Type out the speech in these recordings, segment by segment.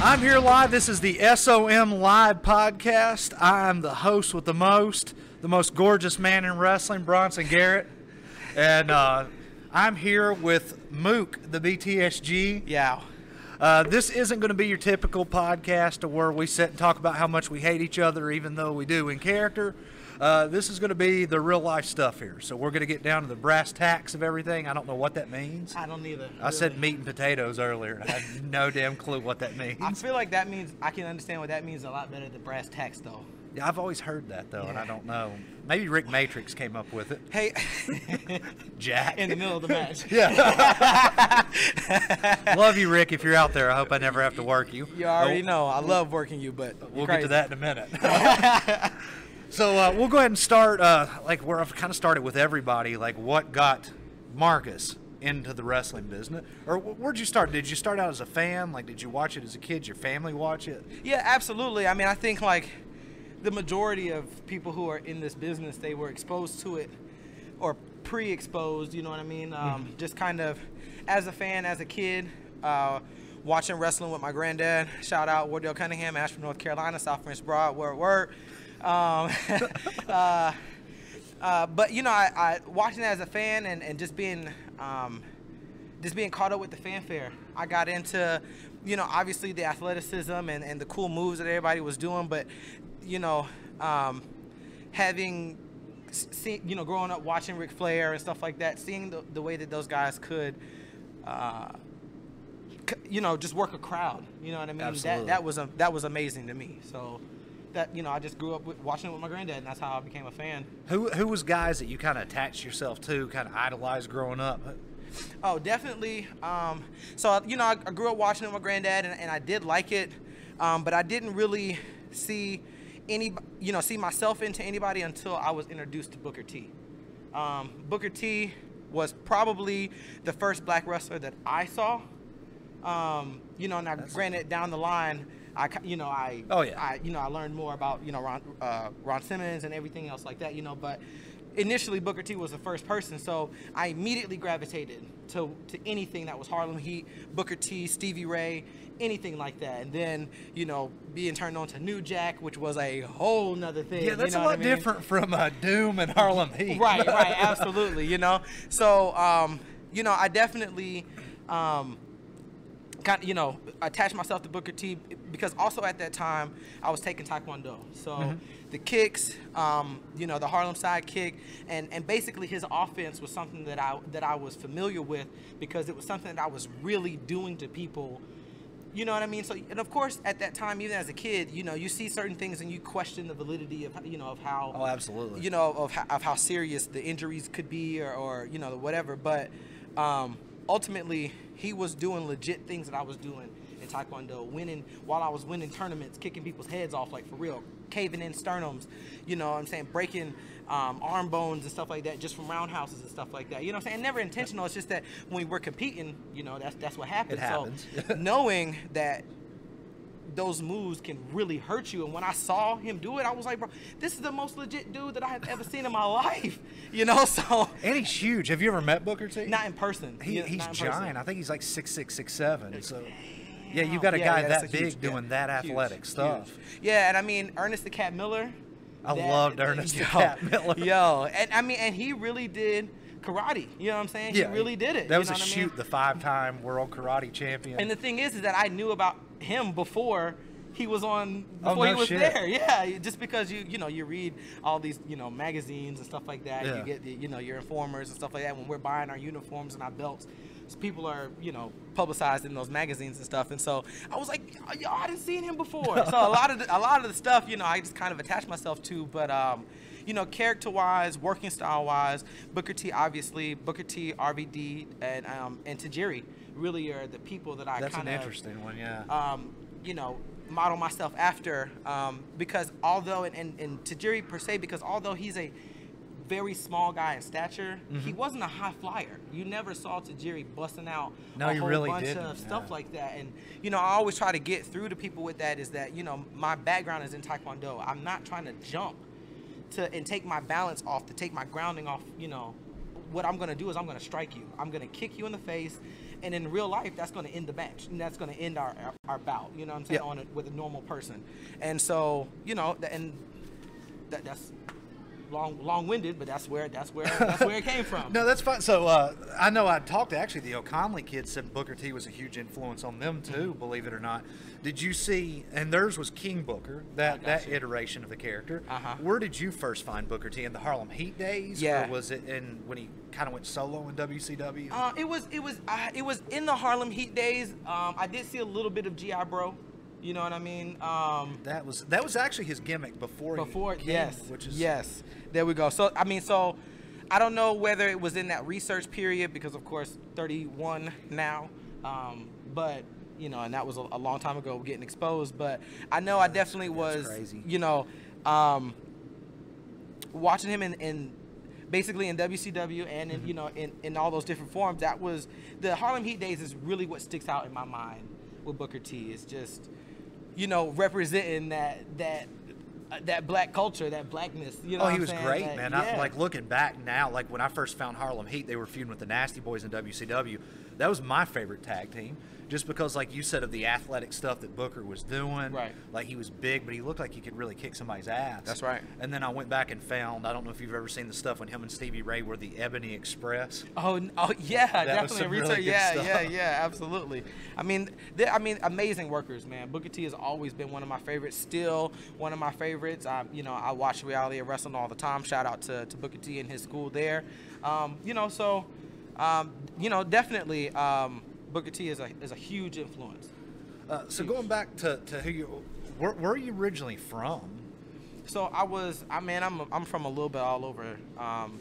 I'm here live. This is the SOM Live podcast. I'm the host with the most gorgeous man in wrestling, Bronson Garrett. And I'm here with Mook, the BTSG. Yeah. This isn't going to be your typical podcast where we sit and talk about how much we hate each other, even though we do in character. This is going to be the real life stuff here. So we're going to get down to the brass tacks of everything. I don't know what that means. I don't either. I said meat and potatoes earlier. I have no damn clue what that means. I feel like that means, I can understand what that means a lot better than brass tacks, though. Yeah, I've always heard that, though, and I don't know. Maybe Rick Matrix came up with it. Hey. Jack. In the middle of the match. Yeah. Love you, Rick, if you're out there. I hope I never have to work you. You already know. I love working you, but we'll get to that in a minute. So we'll go ahead and start, like where I've kind of started with everybody, like what got Marcus into the wrestling business? Or where'd you start? Did you start out as a fan? Like, did you watch it as a kid? Did your family watch it? Yeah, absolutely. I mean, I think, like, the majority of people who are in this business, they were exposed to it or pre-exposed, you know what I mean? Just kind of as a fan, as a kid, watching wrestling with my granddad. Shout out Wardell Cunningham, Asheville, North Carolina, South French Broad, word. But, you know, I watching it as a fan and just being caught up with the fanfare. I got into, you know, obviously the athleticism and the cool moves that everybody was doing, but, you know, having seen, you know, growing up watching Ric Flair and stuff like that, seeing the way that those guys could, you know, just work a crowd, you know what I mean? Absolutely. That was amazing to me. So that, you know, I just grew up watching it with my granddad, and that's how I became a fan. Who was guys that you kind of attached yourself to, kind of idolized growing up? Oh, definitely. So, you know, I grew up watching it with my granddad, and I did like it, but I didn't really see myself into anybody until I was introduced to Booker T. Booker T was probably the first black wrestler that I saw. You know, now granted, down the line, I learned more about, you know, Ron Simmons and everything else like that, you know, but initially Booker T was the first person, so I immediately gravitated to anything that was Harlem Heat, Booker T, Stevie Ray, anything like that. And then, you know, being turned on to New Jack, which was a whole nother thing. Yeah, that's you know a lot different from Doom and Harlem Heat. Right, absolutely, you know. So, you know, I definitely kind of, you know, attached myself to Booker T because also at that time I was taking Taekwondo. So the kicks, you know, the Harlem side kick, and basically his offense was something that I was familiar with because it was something that I was really doing to people. You know what I mean? So, and of course, at that time, even as a kid, you know, you see certain things and you question the validity of, you know, of how. Oh, absolutely. You know, of how serious the injuries could be or you know, whatever. But ultimately, he was doing legit things that I was doing in Taekwondo, winning while I was winning tournaments, kicking people's heads off, like for real, caving in sternums, you know what I'm saying, breaking arm bones and stuff like that just from roundhouses and stuff like that. You know what I'm saying? Never intentional. It's just that when we're competing, you know, that's what happens. It happens. So knowing that those moves can really hurt you, and when I saw him do it, I was like, bro, this is the most legit dude that I have ever seen in my life. You know, so. And he's huge. Have you ever met Booker T? Not in person. He's giant. Person. I think he's like 6'6", 6'7". So. Yeah, you've got a guy that big doing that athletic stuff. Huge. Yeah, and I mean, Ernest the Cat Miller. I loved Ernest the Cat Miller. Yo, and I mean, and he really did karate. You know what I'm saying? Yeah, he really did it. That was the 5-time world karate champion. And the thing is that I knew about him before he was on, before he was there. Yeah, just because you know, you read all these, you know, magazines and stuff like that. Yeah. You get, you know, your informers and stuff like that when we're buying our uniforms and our belts. People are, you know, publicized in those magazines and stuff, and so I was like, yo, I didn't see him before. So a lot of the stuff, you know, I just kind of attached myself to. But you know, character-wise, working style-wise, Booker T, obviously, Booker T, RVD, and Tajiri really are the people that I kind of... That's an interesting one, yeah. You know, model myself after, because although, and Tajiri per se, because although he's a very small guy in stature, he wasn't a high flyer. You never saw Tajiri busting out a whole bunch of stuff like that. And, you know, I always try to get through to people with that is that, you know, my background is in Taekwondo. I'm not trying to jump and take my balance off, to take my grounding off. You know, what I'm going to do is I'm going to strike you. I'm going to kick you in the face. And in real life, that's going to end the match. And that's going to end our bout, you know what I'm saying, with a normal person. And so, you know, that's long-winded, but that's where it came from. No, that's fine. So I know I talked to actually the O'Conley kids, said Booker T was a huge influence on them too, believe it or not. Did you see, and theirs was King Booker, that iteration of the character. Where did you first find Booker T? In the Harlem Heat days? Yeah. Or was it when he kind of went solo in WCW? It was in the Harlem Heat days. I did see a little bit of G.I. Bro. You know what I mean? That was actually his gimmick before he came, yes. There we go. So I mean, so I don't know whether it was in that research period because, of course, 31 now. But you know, and that was a long time ago, getting exposed. But I know I definitely was, crazy. You know, watching him in basically in WCW and in you know in all those different forms. That was the Harlem Heat days is really what sticks out in my mind with Booker T. It's just, you know, representing that black culture, that blackness. You know, he was great, man. I, like looking back now, like when I first found Harlem Heat, they were feuding with the Nasty Boys in WCW. That was my favorite tag team, just because, like you said, of the athletic stuff that Booker was doing. Right. Like he was big, but he looked like he could really kick somebody's ass. That's right. And then I went back and found, I don't know if you've ever seen the stuff when him and Stevie Ray were the Ebony Express. Oh yeah, That definitely. was some really good stuff. Yeah, absolutely. I mean, amazing workers, man. Booker T has always been one of my favorites. Still one of my favorites. You know, I watch reality of wrestling all the time. Shout out to Booker T and his school there. You know, so you know, definitely Booker T is a huge influence. So going back to who you, where are you originally from? So I'm from a little bit all over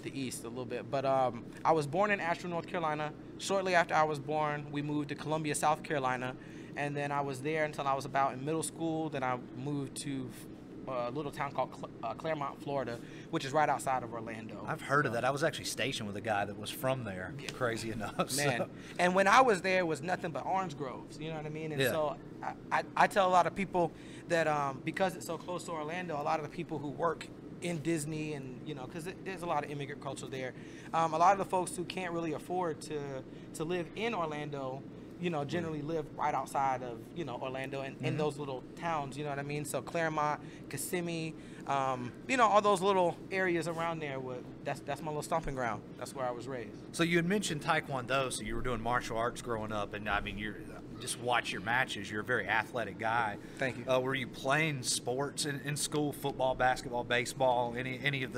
the East a little bit, but I was born in Asheville, North Carolina. Shortly after I was born, we moved to Columbia, South Carolina, and then I was there until I was about in middle school. Then I moved to a little town called Claremont, Florida, which is right outside of Orlando. I've heard of that. I was actually stationed with a guy that was from there, crazy enough. Man, so. And when I was there, it was nothing but orange groves, you know what I mean? And so I tell a lot of people that because it's so close to Orlando, a lot of the people who work in Disney and, you know, because there's a lot of immigrant culture there, a lot of the folks who can't really afford to live in Orlando, you know, generally live right outside of, you know, Orlando and in those little towns, you know what I mean? So Claremont, Kissimmee, you know, all those little areas around there, that's my little stomping ground. That's where I was raised. So you had mentioned Taekwondo, so you were doing martial arts growing up, and I mean, you're just watch your matches. You're a very athletic guy. Thank you. Were you playing sports in school, football, basketball, baseball, any of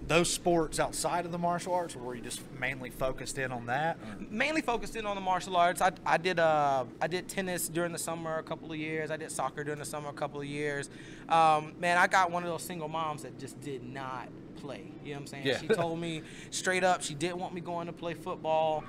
those sports outside of the martial arts, or were you just mainly focused in on that? Or? Mainly focused in on the martial arts. I did tennis during the summer a couple of years. I did soccer during the summer a couple of years. Man, I got one of those single moms that just did not play. You know what I'm saying? Yeah. She told me straight up she didn't want me going to play football.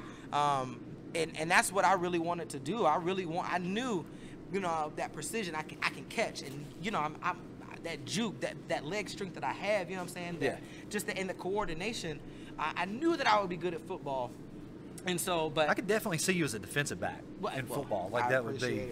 And that's what I really wanted to do. I knew, you know, that precision I can catch, and you know I'm that juke, that leg strength that I have, you know what I'm saying? Just in the coordination, I knew that I would be good at football. And so, but I could definitely see you as a defensive back in football. Like that would be.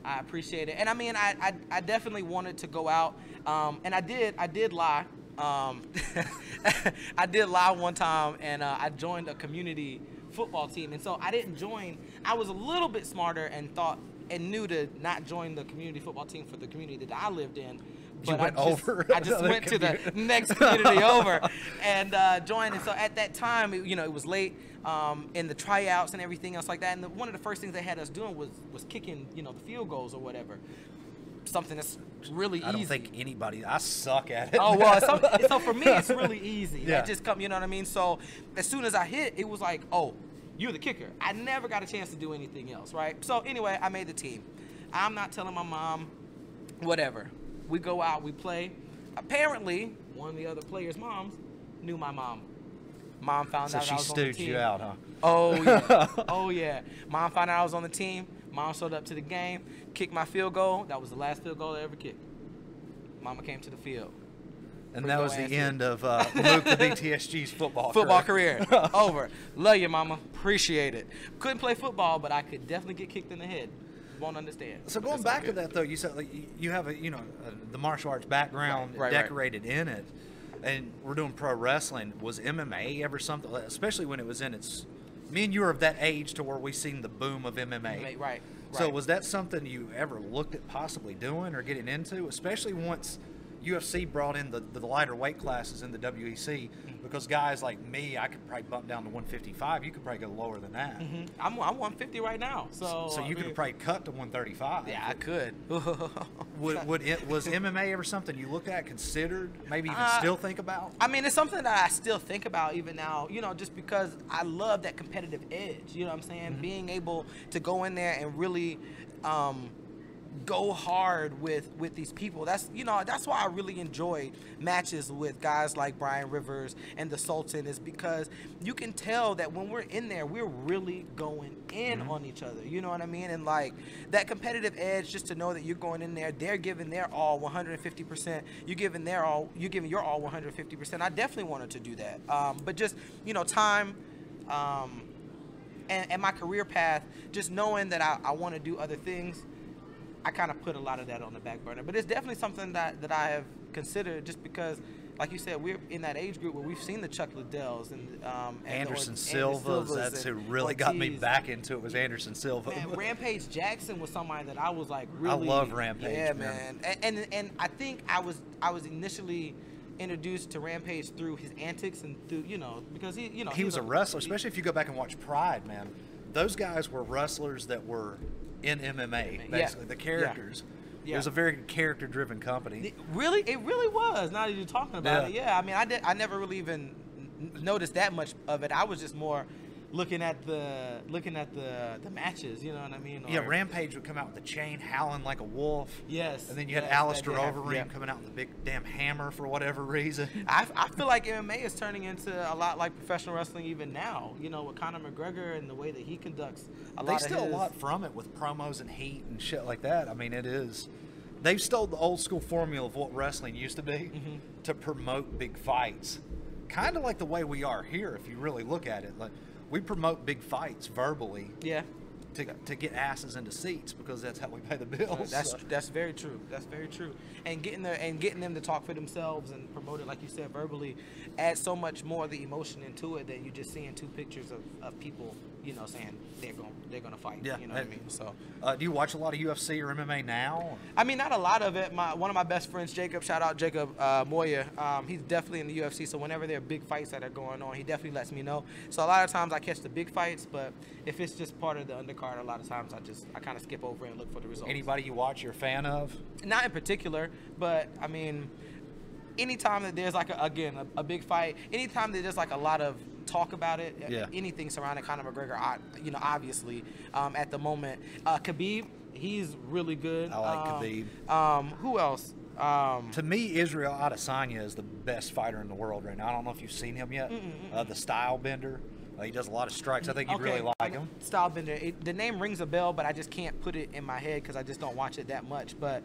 I appreciate it. And I mean, I definitely wanted to go out, and I did lie. I did lie one time, and I joined a community football team. And so I didn't join. I was a little bit smarter and knew to not join the community football team for the community that I lived in. But I just went to the next community over and joined. And so at that time, you know, it was late in the tryouts and everything else like that. And one of the first things they had us doing was kicking, you know, the field goals or whatever. Something that's really easy. I don't think I suck at it. Oh, well, so for me, it's really easy. Yeah. It just come, you know what I mean? So as soon as I hit, it was like, oh, you're the kicker. I never got a chance to do anything else, right? So anyway, I made the team. I'm not telling my mom, whatever. We go out, we play. Apparently, one of the other players' moms knew my mom. Mom found So out she I was on the stooged team. you out, huh? Oh yeah, oh yeah. Mom found out I was on the team. Mom showed up to the game, kicked my field goal. That was the last field goal I ever kicked. Mama came to the field. And that was the end of Mook the BTSG's football career. Over. Love you, Mama. Appreciate it. Couldn't play football, but I could definitely get kicked in the head. Won't understand. So going back to that though, you said like you have the martial arts background decorated in it, and we're doing pro wrestling. Was MMA ever something, especially when it was in its? Me and you are of that age to where we seen the boom of MMA. Right. So was that something you ever looked at possibly doing or getting into, especially once UFC brought in the lighter weight classes in the WEC? Because guys like me, I could probably bump down to 155. You could probably go lower than that. I'm 150 right now, so you could probably cut to 135. Yeah, I could. Was MMA ever something you looked at, considered, maybe even still think about? I mean, it's something that I still think about even now, just because I love that competitive edge, you know what I'm saying? Being able to go in there and really go hard with these people. That's why I really enjoy matches with guys like Brian Rivers and the Sultan, is because you can tell that when we're in there, we're really going in on each other. You know what I mean? And like that competitive edge, just to know that you're going in there, they're giving their all 150%. You're giving your all 150%. I definitely wanted to do that. But just, time, and my career path, just knowing that I want to do other things, I kind of put a lot of that on the back burner. But it's definitely something that I have considered, just because, like you said, we're in that age group where we've seen the Chuck Liddells and Anderson Silva's. That's who really got me back into it, was Anderson Silva. Man, Rampage Jackson was somebody that I was like really. I love Rampage. Yeah, man. And I think I was initially introduced to Rampage through his antics and through because he was a wrestler, especially if you go back and watch Pride, man. Those guys were wrestlers that were in MMA, basically. The characters. Yeah. It was a very character-driven company. It really was. Now that you're talking about it, yeah. I mean, I never really even noticed that much of it. I was just more looking at the matches. You know what I mean? Rampage would come out with the chain, howling like a wolf. Yes. And then you had Alistair Overeem coming out with the big damn hammer for whatever reason. I feel like MMA is turning into a lot like professional wrestling even now. With Conor McGregor and the way that he conducts They steal a lot from it with promos and heat and shit like that. I mean, it is. They've stole the old school formula of what wrestling used to be to promote big fights. Kind of like the way we are here, if you really look at it. Like, we promote big fights verbally. Yeah. To get asses into seats, because that's how we pay the bills. That's very true. That's very true. And getting them to talk for themselves and promote it, like you said, verbally, adds so much more of the emotion into it than you just seeing two pictures of people, saying they're gonna fight. Yeah. You know what I mean? So, do you watch a lot of UFC or MMA now? I mean, not a lot of it. One of my best friends, Jacob, shout out Jacob Moya. He's definitely in the UFC. So whenever there are big fights that are going on, he definitely lets me know. So a lot of times I catch the big fights, but if it's just part of the undercard, a lot of times I kind of skip over and look for the results. Anybody you watch you're a fan of? Not in particular, but I mean, anytime that there's like a big fight, anytime that there's like a lot of talk about it, anything surrounding Conor McGregor, obviously, at the moment, Khabib, he's really good. I like Khabib. Who else? To me, Israel Adesanya is the best fighter in the world right now. I don't know if you've seen him yet. The style bender. He does a lot of strikes. I think you'd really like him. Stylebender. The name rings a bell, but I just can't put it in my head because I just don't watch it that much. But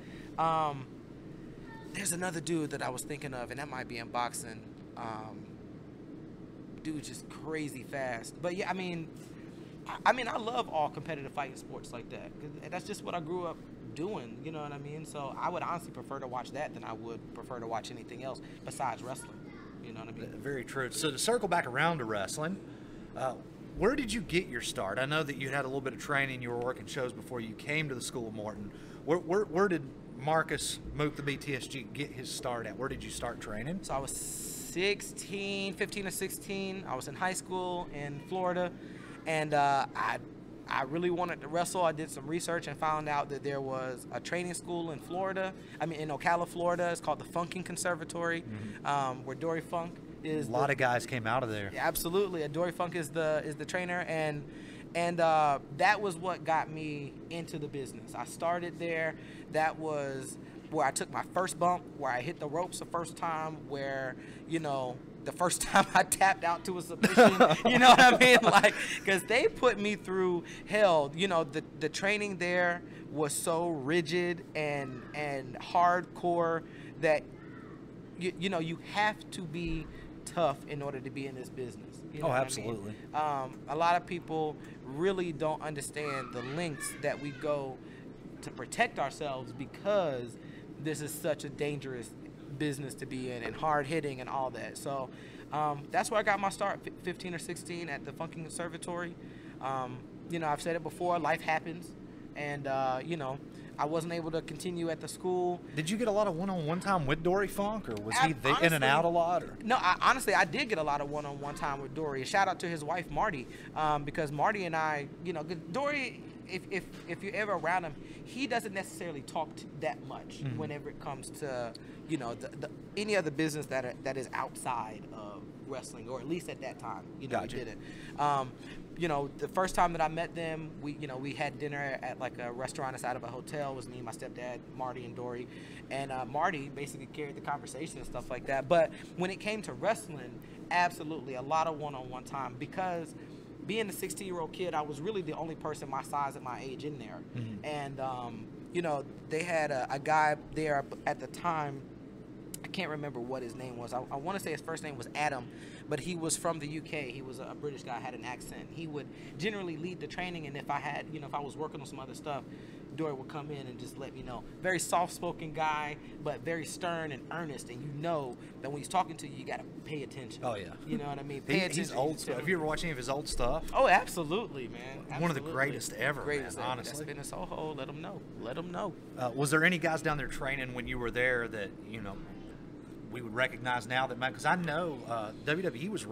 there's another dude that I was thinking of, and that might be in boxing. Dude's just crazy fast. But yeah, I mean, I love all competitive fighting sports like that. That's just what I grew up doing. You know what I mean? So I would honestly prefer to watch that than I would prefer to watch anything else besides wrestling. You know what I mean? Very true. So to circle back around to wrestling. Where did you get your start? I know that you had a little bit of training. You were working shows before you came to the School of Morton. Where did Marcus Mook, the BTSG, get his start at? Where did you start training? So I was 15 or 16. I was in high school in Florida, and I really wanted to wrestle. I did some research and found out that there was a training school in Florida. In Ocala, Florida. It's called the Funking Conservatory, where Dory Funk is. A lot of guys came out of there. Yeah, absolutely. Dory Funk is the trainer, and that was what got me into the business. I started there. That was where I took my first bump, where I hit the ropes the first time, where, you know, the first time I tapped out to a submission, you know what I mean? Like, because they put me through hell. You know, the training there was so rigid and hardcore that, you know, you have to be tough in order to be in this business. You know what absolutely. I mean? A lot of people really don't understand the lengths that we go to protect ourselves, because this is such a dangerous business to be in and hard hitting and all that. So that's where I got my start, 15 or 16 at the Funky Conservatory. You know, I've said it before, life happens, and you know, I wasn't able to continue at the school. Did you get a lot of one-on-one time with Dory Funk, or was he honestly, in and out a lot? Or? No, honestly, I did get a lot of one-on-one time with Dory. Shout out to his wife, Marty, because Marty and I, you know, Dory, if you're ever around him, he doesn't necessarily talk that much whenever it comes to, you know, any other business that is outside of wrestling, or at least at that time, you know, Gotcha. he didn't. You know, the first time that I met them, we had dinner at like a restaurant outside of a hotel. It was me, my stepdad, Marty, and Dory. And Marty basically carried the conversation and stuff like that. But when it came to wrestling, absolutely a lot of one-on-one time, because being a 16-year-old kid, I was really the only person my size and my age in there. And, you know, they had a guy there at the time. I can't remember what his name was. I want to say his first name was Adam, but he was from the UK. He was a British guy, had an accent. He would generally lead the training, and if I was working on some other stuff, Dory would come in and just let me know. Very soft-spoken guy, but very stern and earnest, and you know that when he's talking to you, you got to pay attention. Oh, yeah. You know what I mean? Pay attention. He's old stuff. Have you ever watched any of his old stuff? Oh, absolutely, man. Absolutely. One of the greatest ever, greatest man, ever. honestly. That's been in Soho. Let them know. Let them know. Was there any guys down there training when you were there that, you know, we would recognize now that, because I know WWE was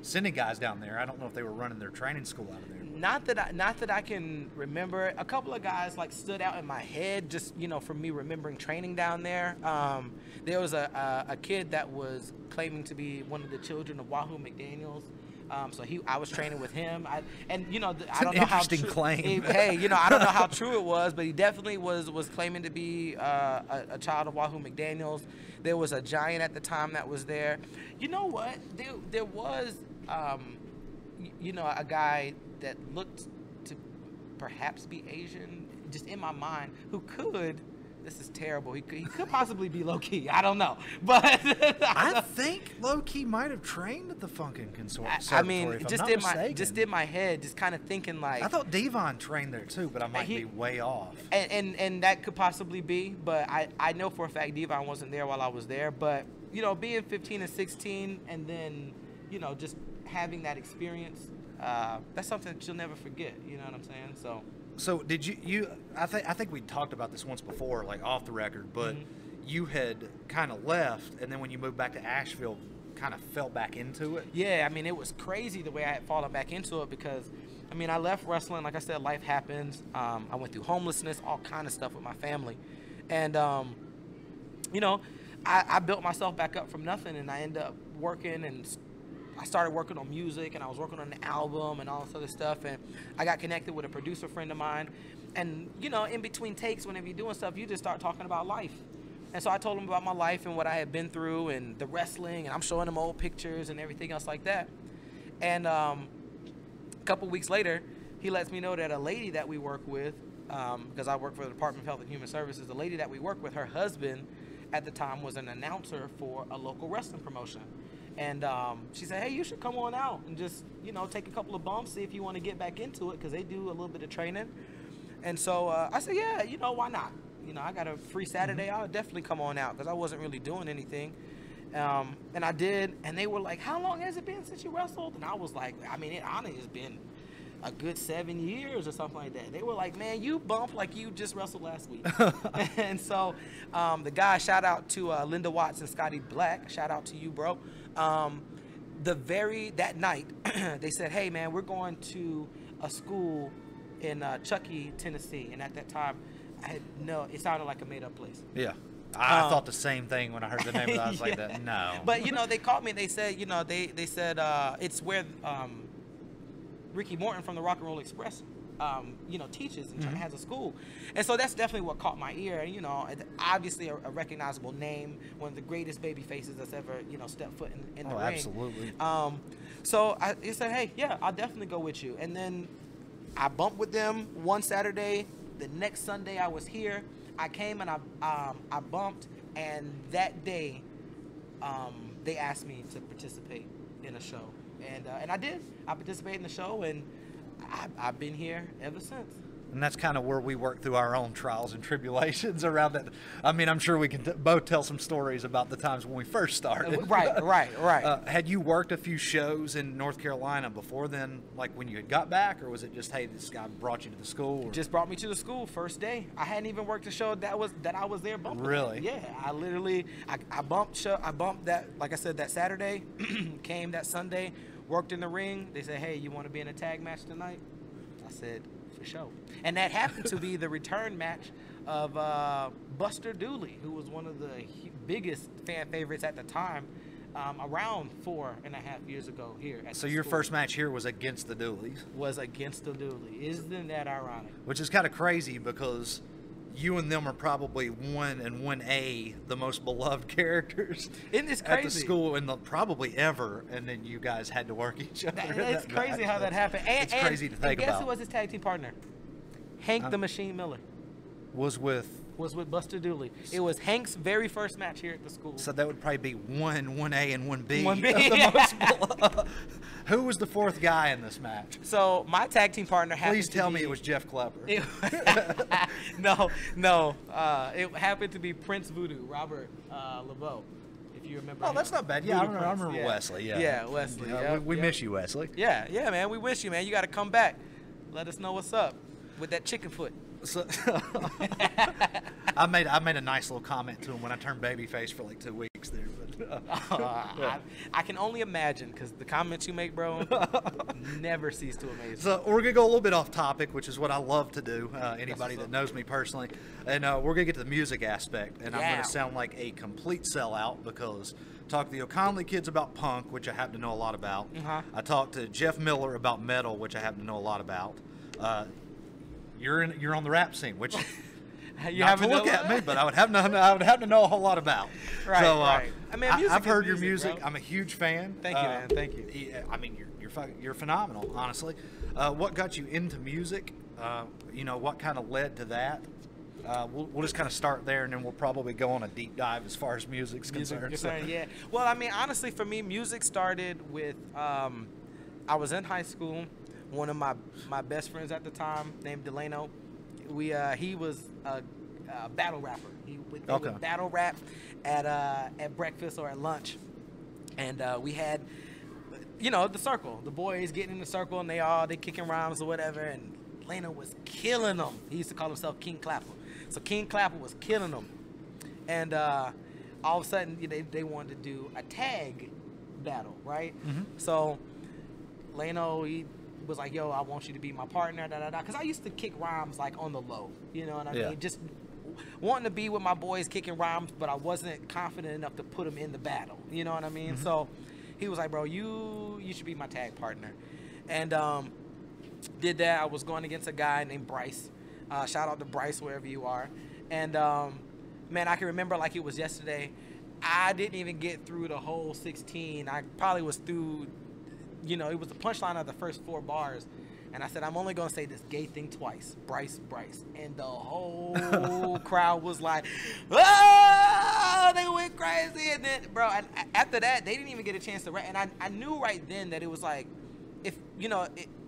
sending guys down there. I don't know if they were running their training school out of there. Not that I can remember. A couple of guys like stood out in my head, just, you know, from me remembering training down there. There was a kid that was claiming to be one of the children of Wahoo McDaniels. So I was training with him. I don't know how true. Claim. Hey, you know, I don't know how true it was, but he definitely was claiming to be a child of Wahoo McDaniels. There was a giant at the time that was there. You know what? There was, you know, a guy that looked to perhaps be Asian, just in my mind, who could. This is terrible. He could possibly be low-key. I don't know. But I think low-key might have trained at the Funkin' Conservatory. I mean, just in my head, just kind of thinking like. I thought Devon trained there too, but I might be way off. And that could possibly be, but I know for a fact Devon wasn't there while I was there. But, you know, being 15 and 16 and then, you know, just having that experience, that's something that you'll never forget. You know what I'm saying? So did you I think we talked about this once before, like off the record, but you had kind of left, and then when you moved back to Asheville, kind of fell back into it? Yeah, I mean, it was crazy the way I had fallen back into it, because, I mean, I left wrestling. Like I said, life happens. I went through homelessness, all kind of stuff with my family. And, you know, I built myself back up from nothing, and I ended up working, and I started working on music, and I was working on an album and all this other stuff, and I got connected with a producer friend of mine. And, you know, in between takes, whenever you're doing stuff, you just start talking about life. And so I told him about my life and what I had been through and the wrestling, and I'm showing him old pictures and everything else like that. And a couple weeks later, he lets me know that a lady that we work with, because I work for the Department of Health and Human Services, the lady that we work with, her husband at the time was an announcer for a local wrestling promotion. And she said, hey, you should come on out and just, you know, take a couple of bumps, see if you want to get back into it, because they do a little bit of training. And so I said, yeah, you know, why not? You know, I got a free Saturday. I'll definitely come on out, because I wasn't really doing anything. And I did. And they were like, how long has it been since you wrestled? And I was like, I mean, it honestly has been a good 7 years or something like that. They were like, man, you bump like you just wrestled last week. And so the guy, shout out to Linda Watts and Scotty Black. Shout out to you, bro. That night, they said, hey, man, we're going to a school in Chuckey, Tennessee. And at that time, it sounded like a made-up place. Yeah. I thought the same thing when I heard the name of it. I was like, that. No. But, you know, they called me and they said, you know, they said it's where Ricky Morton from the Rock and Roll Express teaches and has a school. And so that's definitely what caught my ear. And, obviously a recognizable name, one of the greatest baby faces that's ever, stepped foot in the ring. Absolutely. So I said, hey, yeah, I'll definitely go with you. And then I bumped with them one Saturday. The next Sunday I was here. I came and I bumped, and that day they asked me to participate in a show, and I did. I participated in the show, and I've been here ever since. And that's kind of where we work through our own trials and tribulations around that. I mean, I'm sure we can both tell some stories about the times when we first started. Right. Had you worked a few shows in North Carolina before then, like when you had got back, or was it just, hey, this guy brought you to the school? Or? Just brought me to the school first day. I hadn't even worked a show that I was there bumping. Really? Yeah, I bumped that, like I said, that Saturday, came that Sunday, worked in the ring. They said, hey, you want to be in a tag match tonight? I said, for sure. And that happened to be the return match of Buster Dooley, who was one of the biggest fan favorites at the time, around 4.5 years ago here at So the your school. first match here was against the Dooleys? Was against the Dooley. Isn't that ironic? Which is kind of crazy because you and them are probably 1 and 1A, the most beloved characters Isn't this crazy? at the school and probably ever, and then you guys had to work each other. It's crazy how that happened. It's crazy to think guess about. Who was his tag team partner? Hank the Machine Miller. Was with Buster Dooley. It was Hank's very first match here at the school. So that would probably be 1A, and 1B. 1B. Who was the fourth guy in this match? So my tag team partner happened Please to tell be, me it was Jeff Klepper. No. It happened to be Prince Voodoo, Robert LeBeau. If you remember. Oh, that's him. not bad. Yeah, I Voodoo remember Prince, Wesley. Yeah, Yeah, Wesley. Yeah, we miss you, Wesley. Yeah, man. We wish you, man. You got to come back. Let us know what's up with that chicken foot. So, I made a nice little comment to him when I turned babyface for like 2 weeks there. But, I can only imagine, because the comments you make, bro, never cease to amaze me. So we're gonna go a little bit off topic, which is what I love to do. Anybody that knows me personally, and we're gonna get to the music aspect, and I'm gonna sound like a complete sellout because talked to the O'Conley kids about punk, which I happen to know a lot about. I talked to Jeff Miller about metal, which I happen to know a lot about. You're on the rap scene, which You not to look at me, but I would have to know a whole lot about. Right, so, right. I mean, music I've heard is your music. bro. I'm a huge fan. Thank you, man. Thank you. I mean, you're phenomenal, honestly. What got you into music? What kind of led to that? We'll just kind of start there, and then we'll probably go on a deep dive as far as music's concerned. Yeah. Well, I mean, honestly, for me, music started with I was in high school. One of my best friends at the time, named Delano, he was a battle rapper. They would battle rap at breakfast or at lunch, and we had, the circle. The boys getting in the circle, and they kicking rhymes or whatever. And Delano was killing them. He used to call himself King Clapper. So King Clapper was killing them, and all of a sudden, they wanted to do a tag battle, right? So Lano, he was like, yo, I want you to be my partner, because I used to kick rhymes like on the low, you know what I mean? Just wanting to be with my boys kicking rhymes, but I wasn't confident enough to put them in the battle, you know what I mean? So he was like, bro, you should be my tag partner. And did that. I was going against a guy named Bryce. Shout out to Bryce, wherever you are. And man, I can remember like it was yesterday. I didn't even get through the whole 16. I probably was through, it was the punchline of the first 4 bars. And I said, I'm only going to say this gay thing twice. Bryce. And the whole crowd was like, oh, they went crazy. And then, bro, after that, they didn't even get a chance to rap. And I knew right then that it was like, if,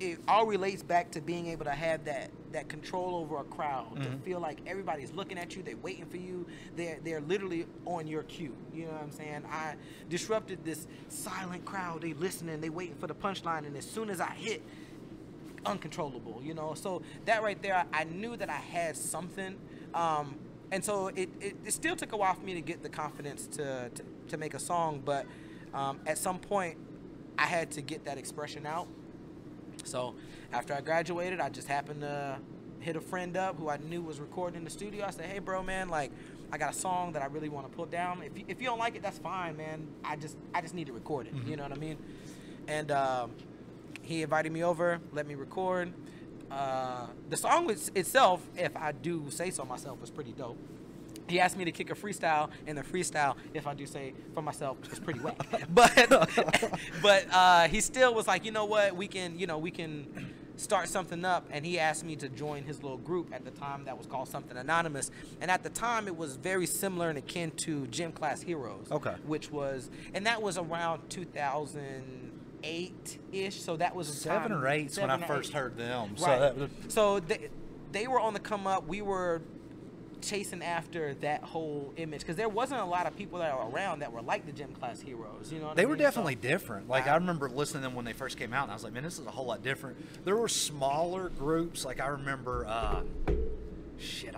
it all relates back to being able to have that control over a crowd, to feel like everybody's looking at you, they're waiting for you, they're literally on your cue. You know what I'm saying? I disrupted this silent crowd. They listening, they waiting for the punchline, and as soon as I hit, uncontrollable, So that right there, I knew that I had something, and so it still took a while for me to get the confidence to make a song, but at some point, I had to get that expression out. So after I graduated, I just happened to hit a friend up who I knew was recording in the studio. I said, hey, bro, man, like, I got a song that I really want to put down. If you don't like it, that's fine, man. I just need to record it. You know what I mean? And he invited me over, let me record. the song itself, if I do say so myself, was pretty dope. He asked me to kick a freestyle, and the freestyle, if I do say for myself, is pretty whack. But he still was like, you know what, we can start something up. And he asked me to join his little group at the time that was called Something Anonymous. And at the time, it was very similar and akin to Gym Class Heroes. Okay. And that was around 2008-ish. So that was 7 or 8 when I first heard them. Right. So they were on the come up. We were chasing after that whole image because there wasn't a lot of people that were around that were like the Gym Class Heroes. You know what I mean? They were definitely different. Like, I remember listening to them when they first came out, and I was like, man, this is a whole lot different. There were smaller groups. Like, I remember, I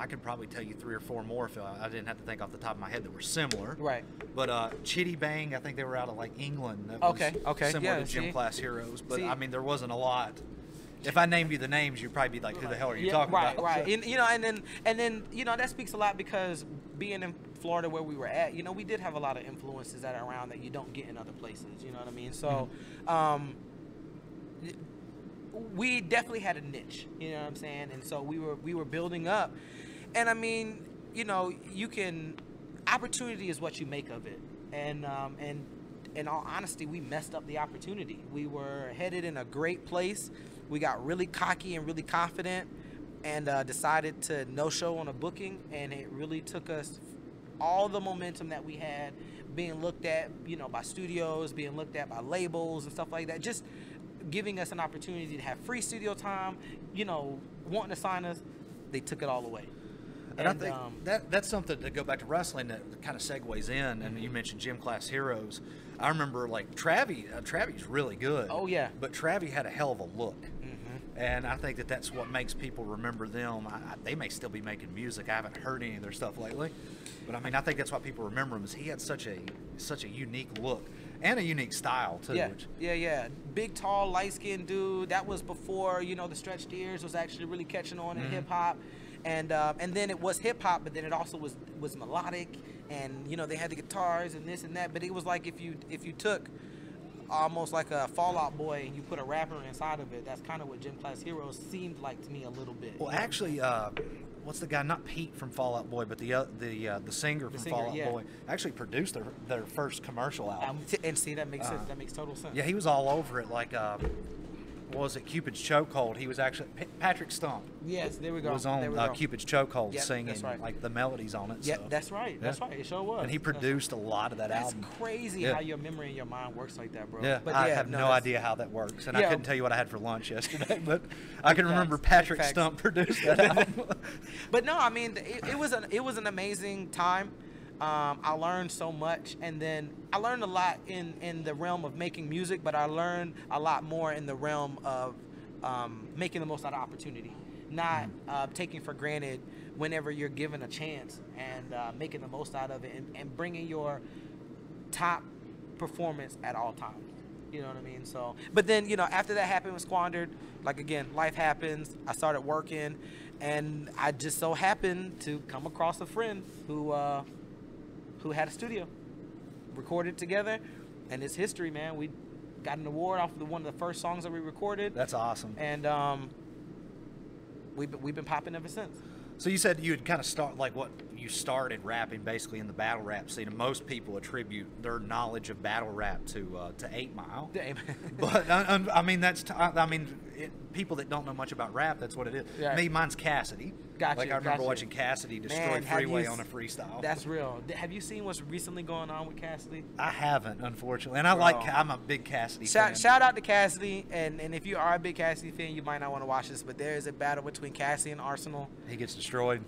could probably tell you 3 or 4 more if I didn't have to think off the top of my head that were similar. Right. But Chitty Bang, I think they were out of, like, England. That okay. was similar Yeah, to Gym Class Heroes. But, See? I mean, there wasn't a lot. If I named you the names, you'd probably be like, who the hell are you talking about? Right. And, and then that speaks a lot because being in Florida where we were at, we did have a lot of influences that are around that you don't get in other places. You know what I mean? So, we definitely had a niche. You know what I'm saying? And so we were building up, and I mean, opportunity is what you make of it, and in all honesty, we messed up the opportunity. We were headed in a great place. We got really cocky and really confident and decided to no-show on a booking, and it really took us all the momentum that we had being looked at, by studios, being looked at by labels and stuff like that, just giving us an opportunity to have free studio time, wanting to sign us. They took it all away. And I think that's something to go back to wrestling that kind of segues in. And you mentioned Gym Class Heroes. I remember, like, Travi's really good. Oh, yeah. But Travi had a hell of a look. And I think that's what makes people remember them. They may still be making music. I haven't heard any of their stuff lately. But, I mean, I think that's why people remember him, is he had such a unique look and a unique style, too. Yeah. Big, tall, light-skinned dude. That was before, the stretched ears was actually really catching on in hip-hop. And then it was hip-hop, but then it also was melodic. And, they had the guitars and this and that. But it was like if you took almost like a Fall Out Boy and you put a rapper inside of it, that's kind of what Gym Class Heroes seemed like to me a little bit. Well, actually, what's the guy? Not Pete from Fall Out Boy, but the singer from Fall Out Boy actually produced their first commercial album. And see, that makes total sense. Yeah, he was all over it. Like, what was it? Cupid's Chokehold. He was actually Patrick Stump. Yes, there we go. Was on Cupid's Chokehold singing like the melodies on it. Yeah, so. That's right. That's right. It sure was. And he produced a lot of that album. That's crazy how your memory and your mind works like that, bro. Yeah, but I have no idea how that works, and I couldn't tell you what I had for lunch yesterday, but I can remember Patrick Stump produced that album. But no, I mean, it was an amazing time. I learned so much, and then I learned a lot in the realm of making music, but I learned a lot more in the realm of making the most out of opportunity, not taking for granted whenever you're given a chance, and making the most out of it, and bringing your top performance at all times. You know what I mean? So, but then, after that happened, was squandered. Like, again, life happens. I started working, and I just so happened to come across a friend who had a studio, recorded together, and it's history, man. We got an award off of one of the first songs that we recorded. That's awesome. And we've been popping ever since. So you said you had kind of you started rapping basically in the battle rap scene, and most people attribute their knowledge of battle rap to 8 Mile. But I mean, people that don't know much about rap, that's what it is. Yeah. Me, mine's Cassidy. Gotcha. Like, I remember watching Cassidy destroy Freeway on a freestyle. That's real. Have you seen what's recently going on with Cassidy? I haven't, unfortunately, and I'm a big Cassidy fan. Shout out to Cassidy, and if you are a big Cassidy fan, you might not want to watch this, but there is a battle between Cassidy and Arsenal. He gets destroyed.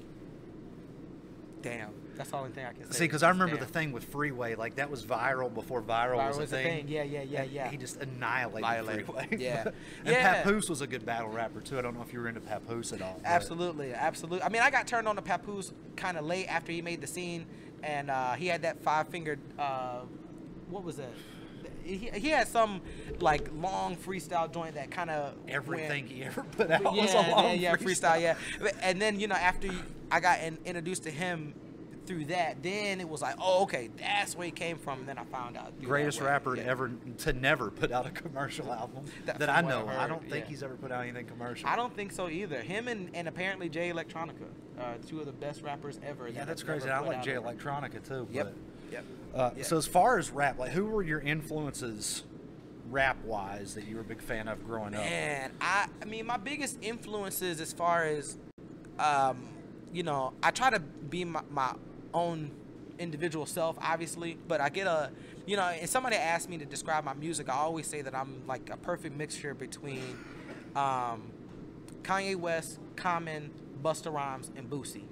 Damn. That's the only thing I can say. See, because I remember the thing with Freeway, like, that was viral before viral was a thing. Yeah. He just annihilated Freeway. Yeah. And Papoose was a good battle rapper, too. I don't know if you were into Papoose at all. Absolutely. I mean, I got turned on to Papoose kind of late after he made the scene, and he had that 5-fingered, what was that? He had some, like, long freestyle joint that kind of everything he ever put out was a long freestyle. And then, after I got introduced to him through that, then it was like, oh, okay, that's where he came from. And then I found out. Greatest rapper ever to never put out a commercial album that I know. I don't think he's ever put out anything commercial. I don't think so either. Him and apparently Jay Electronica, two of the best rappers ever. Yeah, that's crazy. I like Jay Electronica too. Yep. So as far as rap, like, who were your influences rap-wise that you were a big fan of growing up? Man, I mean, my biggest influences as far as, you know, I try to be my own individual self, obviously, but I get you know, and somebody asked me to describe my music, I always say that I'm like a perfect mixture between Kanye West, Common, Busta Rhymes, and Boosie.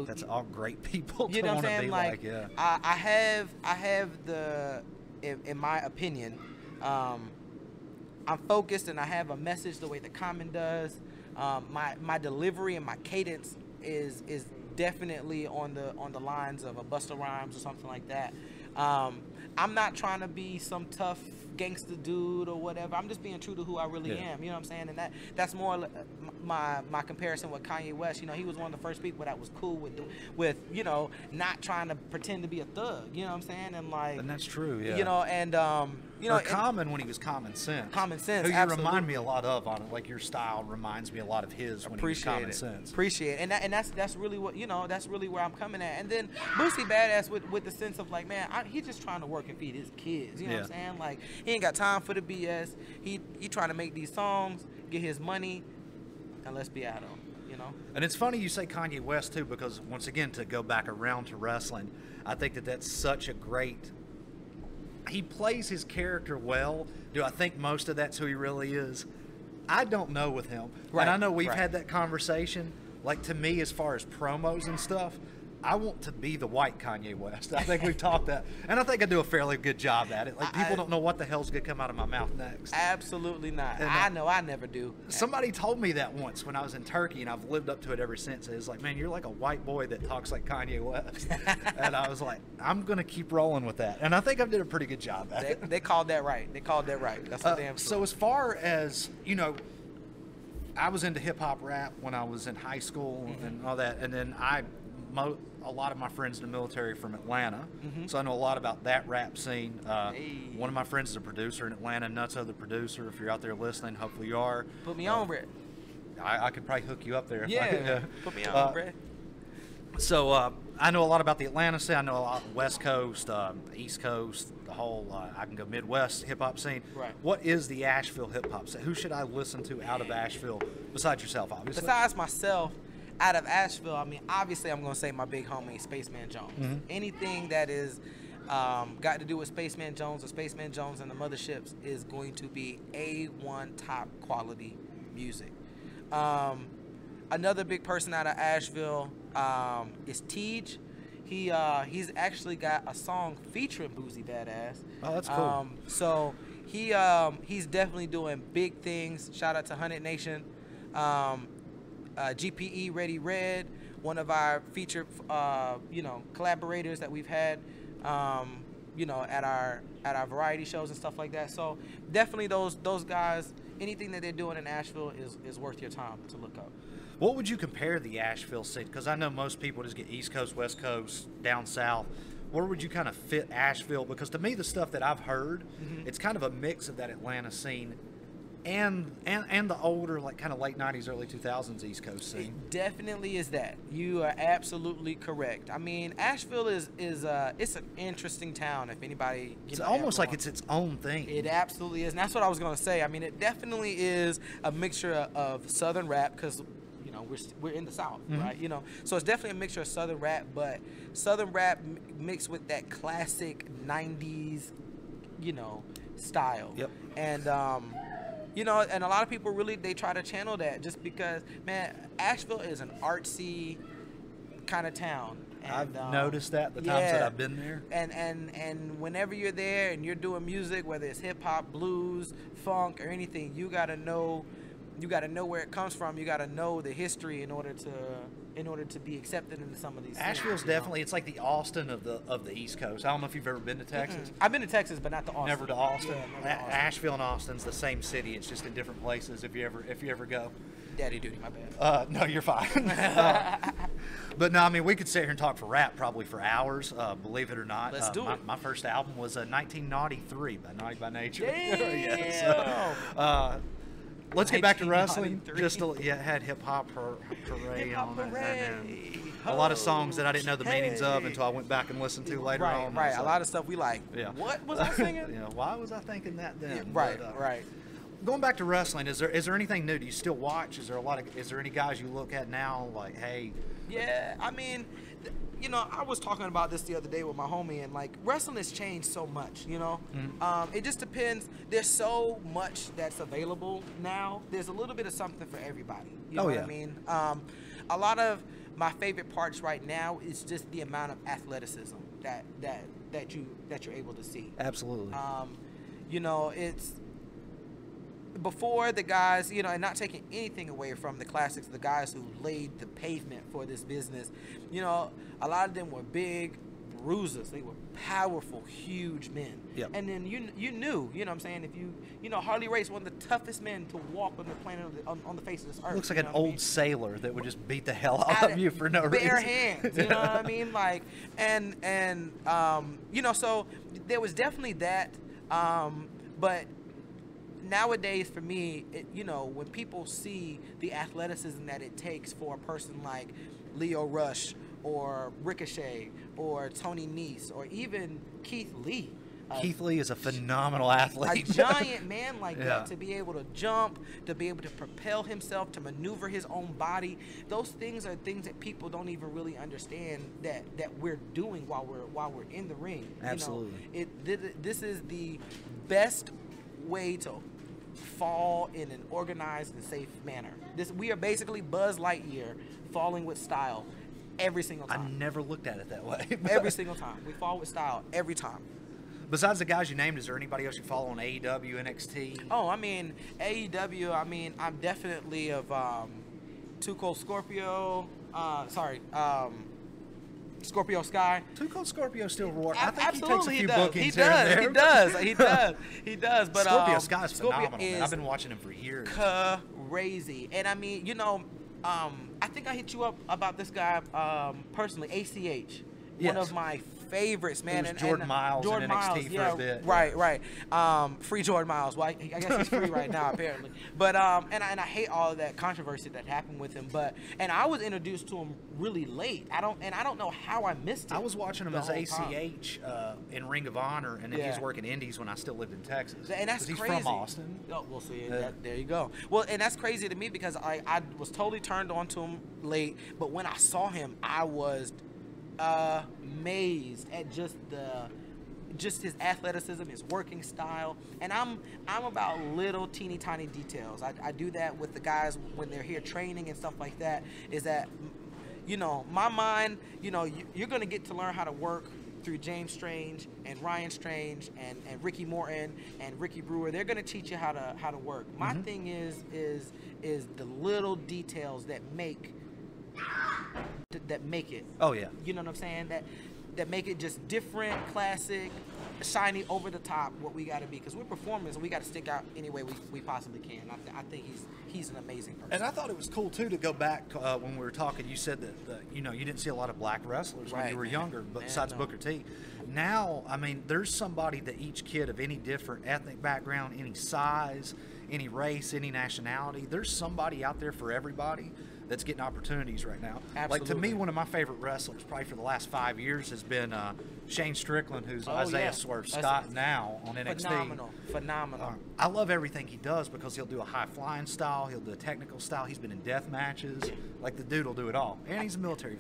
That's all great people you to know want what I'm to saying? be like, yeah. I have the, in my opinion, I'm focused and I have a message the way that Common does. My delivery and my cadence is definitely on the lines of a Busta Rhymes or something like that. I'm not trying to be some tough gangster dude or whatever. I'm just being true to who I really am. You know what I'm saying? And that's more my comparison with Kanye West. You know, he was one of the first people that was cool with you know, not trying to pretend to be a thug. You know what I'm saying? And like, and that's true. Yeah. You know, and you know, Common when he was Common Sense. Common Sense. Who you absolutely. remind me a lot of on it. Like your style reminds me a lot of his when he was Common Sense. Appreciate it. And that's really what, you know, that's really where I'm coming at. And then Boosie Badass with the sense of like, man, he's just trying to work and feed his kids. You know what I'm saying? Like, he ain't got time for the BS. He trying to make these songs, get his money, and let's be at him. You know? And it's funny you say Kanye West too, because once again, to go back around to wrestling, I think that's such a great. He plays his character well. Do I think most of that's who he really is? I don't know with him. Right. And I know we've had that conversation. Like, to me, as far as promos and stuff, I want to be the white Kanye West. I think we've talked that. And I think I do a fairly good job at it. Like, people don't know what the hell's going to come out of my mouth next. Absolutely not. And I know I never do. Somebody told me that once when I was in Turkey, and I've lived up to it ever since. It was like, man, you're like a white boy that talks like Kanye West. And I was like, I'm going to keep rolling with that. And I think I did a pretty good job at it. They called that right. They called that right. That's what damn. So as far as, you know, I was into hip-hop rap when I was in high school and all that. And then a lot of my friends in the military are from Atlanta, so I know a lot about that rap scene. One of my friends is a producer in Atlanta, Nutso the producer. If you're out there listening, hopefully you are. Put me on, Brett. I could probably hook you up there. Yeah, put me on, Brett. So I know a lot about the Atlanta scene. I know a lot of the West Coast, East Coast, the whole, I can go Midwest hip-hop scene. Right. What is the Asheville hip-hop scene? Who should I listen to out of Asheville, besides yourself, obviously? Besides myself, out of Asheville, I mean, obviously I'm going to say my big homie, Spaceman Jones. Anything that is got to do with Spaceman Jones or Spaceman Jones and the Motherships is going to be A1 top quality music. Another big person out of Asheville is Tej. He's actually got a song featuring Boosie Badass. Oh, that's cool. So he's definitely doing big things. Shout out to 100 Nation. GPE Ready Red, one of our featured you know, collaborators that we've had you know, at our variety shows and stuff like that. So definitely those guys, anything that they're doing in Asheville is worth your time to look up. What would you compare the Asheville scene? Because I know most people just get East Coast, West Coast, down south. Where would you kind of fit Asheville? Because to me, the stuff that I've heard, it's kind of a mix of that Atlanta scene and the older, like, kind of late 90s, early 2000s East Coast scene. It definitely is that. You are absolutely correct. I mean, Asheville is it's an interesting town. If anybody, it's almost like it's its own thing. It absolutely is, and that's what I was gonna say. I mean, it definitely is a mixture of Southern rap, because you know we're in the South, right? You know, so it's definitely a mixture of Southern rap, but Southern rap mixed with that classic 90s, you know, style. Yep. And you know, and a lot of people really, they try to channel that just because, man, Asheville is an artsy kind of town. And, I've noticed that the times that I've been there. And whenever you're there and you're doing music, whether it's hip hop, blues, funk, or anything, you gotta know where it comes from. You gotta know the history in order to be accepted into some of these. Asheville's definitely, it's like the Austin of the East Coast. I don't know if you've ever been to Texas. I've been to Texas, but not to Austin. Never to Austin. Yeah, never to Austin. Asheville and Austin's the same city. It's just in different places. If you ever go. Daddy duty, my bad. No, you're fine. But no, I mean, we could sit here and talk for rap probably for hours, believe it or not. Let's do it. My first album was 1993 by Naughty by Nature. Damn. Yeah, so, let's get back to wrestling. 1993. Had Hip Hop Parade Hip-Hop on it. Parade. And a lot of songs that I didn't know the meanings of Hey. until I went back and listened to later Right, on. right. So, A lot of stuff we like. Yeah. What was I singing? Yeah, why was I thinking that then? Yeah, right, But, right. Going back to wrestling, is there anything new? Do you still watch? Is there any guys you look at now like, hey? Yeah, I mean, you know, I was talking about this the other day with my homie, and like wrestling has changed so much. You know, it just depends. There's so much that's available now. There's a little bit of something for everybody. You know what I mean? A lot of my favorite parts right now is just the amount of athleticism that you're able to see. Absolutely. You know, it's before the guys, you know, and not taking anything away from the classics, the guys who laid the pavement for this business, you know, a lot of them were big bruisers. They were powerful, huge men. Yep. And then you knew, you know what I'm saying, if you know, Harley Race, one of the toughest men to walk on the planet on the face of this earth. Looks like you an know what I old mean? sailor that would just beat the hell out of you for no reason. Bare hands, you know what I mean? Like, and you know, so there was definitely that, but nowadays for me, you know, when people see the athleticism that it takes for a person like Leo Rush or Ricochet or Tony Nese or even Keith Lee. Keith Lee is a phenomenal athlete. A giant man like Yeah. that, to be able to jump, to be able to propel himself, to maneuver his own body. Those things are things that people don't even really understand that we're doing while we're in the ring. Absolutely. You know, this is the best way to fall in an organized and safe manner. We are basically Buzz Lightyear falling with style every single I time. never looked at it that way. Every single time. We fall with style every time. Besides the guys you named, is there anybody else you follow on AEW, NXT? Oh, I mean, AEW, I mean, I'm definitely of Too Cold Scorpio, Scorpio Sky. Too Cold Scorpio still roar. I think Absolutely, he takes a few bookings He here and there. He does. But Scorpio Sky's Scorpio phenomenal. Man. I've been watching him for years. Crazy. And I mean, you know, I think I hit you up about this guy personally, ACH. Yes. One of my favorites, man. It was Jordan Miles in NXT for a bit. Right. Free Jordan Miles. Well, I guess he's free right now, apparently. But and I hate all of that controversy that happened with him. And I was introduced to him really late. I don't know how I missed it. I was watching him the as whole ACH in Ring of Honor, and then he's working indies when I still lived in Texas. And that's 'Cause crazy. He's from Austin. Oh, we'll see. There you go. Well, and that's crazy to me because I was totally turned on to him late, but when I saw him, I was amazed at just his athleticism, his working style, and I'm about little teeny tiny details. I do that with the guys when they're here training and stuff like that. Is that, you know, my mind, you know, you're gonna get to learn how to work through James Strange and Ryan Strange and Ricky Morton and Ricky Brewer. They're gonna teach you how to work. My thing is the little details that make it. Oh yeah. You know what I'm saying? That make it just different, classic, shiny, over the top. What we got to be, because we're performers and we got to stick out any way we possibly can. I think he's an amazing person. And I thought it was cool too to go back when we were talking. You said that you know, you didn't see a lot of black wrestlers when you were younger, but besides Booker T. Now, I mean, there's somebody that each kid of any different ethnic background, any size, any race, any nationality, there's somebody out there for everybody that's getting opportunities right now. Absolutely. Like, to me, one of my favorite wrestlers probably for the last 5 years has been Shane Strickland, who's Isaiah Swerve Scott now on NXT. Phenomenal. I love everything he does because he'll do a high flying style, he'll do a technical style. He's been in death matches. Like, the dude will do it all, and he's a military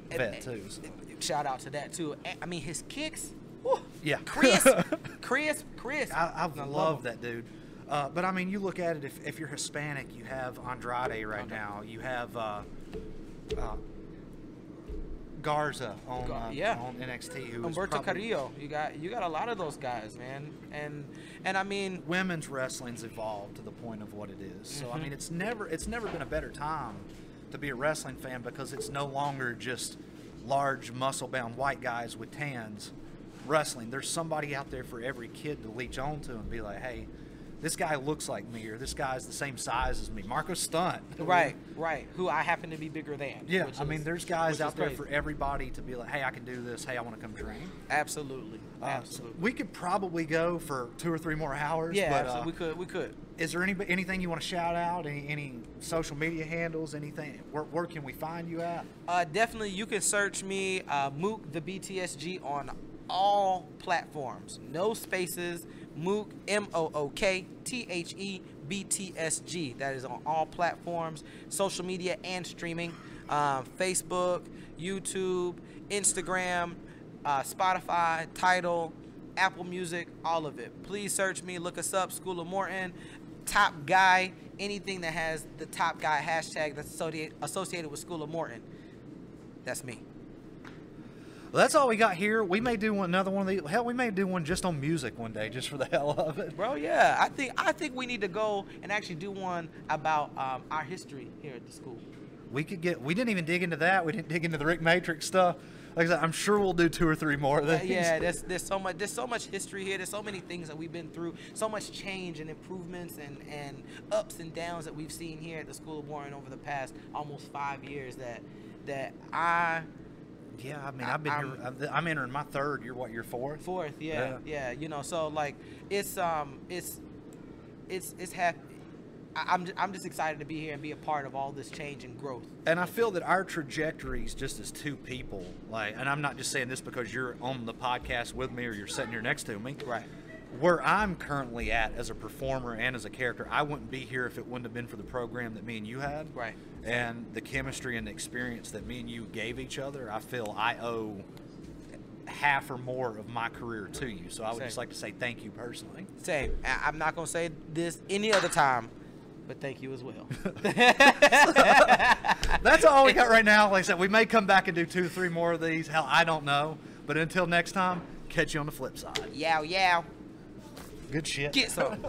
vet too. So. Shout out to that too. I mean, his kicks. Whew, yeah, Chris. I love that dude. But I mean, you look at it. If you're Hispanic, you have Andrade right now. You have Garza on NXT. Who Humberto Carrillo. You got a lot of those guys, man. And I mean, women's wrestling's evolved to the point of what it is. So I mean, it's never been a better time to be a wrestling fan, because it's no longer just large muscle-bound white guys with tans wrestling. There's somebody out there for every kid to leech on to and be like, hey, this guy looks like me, or this guy's the same size as me. Marco's stunt. Right. Who I happen to be bigger than. Yeah, I mean, there's guys out there crazy. for everybody to be like, hey, I can do this. Hey, I want to come train. Absolutely. So we could probably go for 2 or 3 more hours. Yeah, but, absolutely. We could. Is there anything you want to shout out? Any social media handles? Anything? Where can we find you at? Definitely, you can search me, Mook the BTSG, on all platforms. No spaces. Mook, MOOK THEBTSG. That is on all platforms, social media and streaming. Facebook, YouTube, Instagram, Spotify, Tidal, Apple Music, all of it. Please search me. Look us up. School of Morton. Top Guy. Anything that has the Top Guy hashtag that's associated with School of Morton. That's me. Well, that's all we got here. We may do another one of these. Hell, we may do one just on music one day, just for the hell of it. Bro, yeah. I think we need to go and actually do one about our history here at the school. We didn't even dig into that. We didn't dig into the Rick Matrix stuff. Like I said, I'm sure we'll do 2 or 3 more of these. Yeah, there's so much history here. There's so many things that we've been through, so much change and improvements and ups and downs that we've seen here at the School of Morton over the past almost 5 years that I. Yeah, I mean, I've been here. I'm entering my 3rd. You're what? You're 4th. 4th, yeah. You know, so like it's happy. I'm just excited to be here and be a part of all this change and growth. And I feel that our trajectories, just as 2 people, like, and I'm not just saying this because you're on the podcast with me or you're sitting here next to me. Right. Where I'm currently at as a performer and as a character, I wouldn't be here if it wouldn't have been for the program that me and you had. Right. And the chemistry and the experience that me and you gave each other. I feel I owe half or more of my career to you. So I would just like to say thank you personally. Same. I'm not going to say this any other time, but thank you as well. That's all we got right now. Like I said, we may come back and do 2 or 3 more of these. Hell, I don't know. But until next time, catch you on the flip side. Yow. Good shit. Get some.